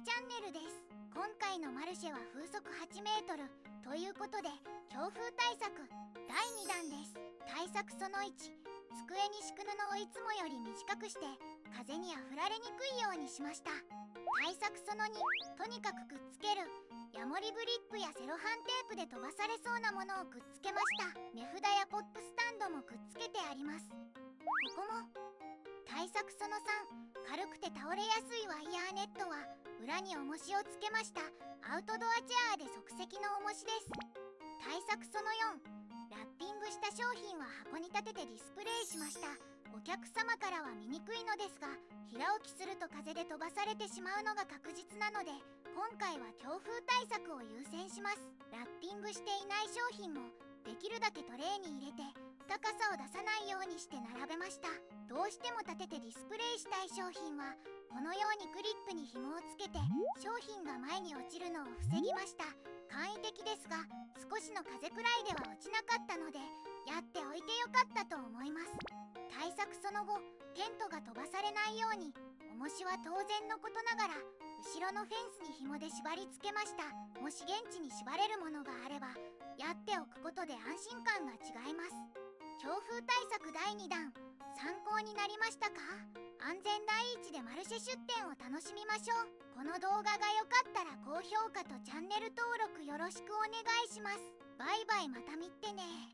チャンネルです。今回のマルシェは風速8メートルということで強風対策第2弾です。対策その1、机に敷く布をいつもより短くして風にあふられにくいようにしました。対策その2、とにかくくっつける。ヤモリグリップやセロハンテープで飛ばされそうなものをくっつけました。値札やポップスタンドもくっつけてあります。ここも対策その3、軽くて倒れやすいワイヤーネットは裏に重しをつけました。アウトドアチェアで即席の重しです。対策その4、ラッピングした商品は箱に立ててディスプレイしました。お客様からは見にくいのですが、平置きすると風で飛ばされてしまうのが確実なので、今回は強風対策を優先します。ラッピングしていない商品もできるだけトレーに入れて高さを出さないようにして並べました。どうしても立ててディスプレイしたい商品はこのようにクリップに紐をつけて商品が前に落ちるのを防ぎました。簡易的ですが少しの風くらいでは落ちなかったのでやっておいてよかったと思います。対策その後、テントが飛ばされないように重しは当然のことながら後ろのフェンスに紐で縛り付けました。もし現地に縛れるものがあればやっておくことで安心感が違います。強風対策第2弾参考になりましたか？安全第一でマルシェ出店を楽しみましょう。この動画が良かったら高評価とチャンネル登録よろしくお願いします。バイバイ、また見てね。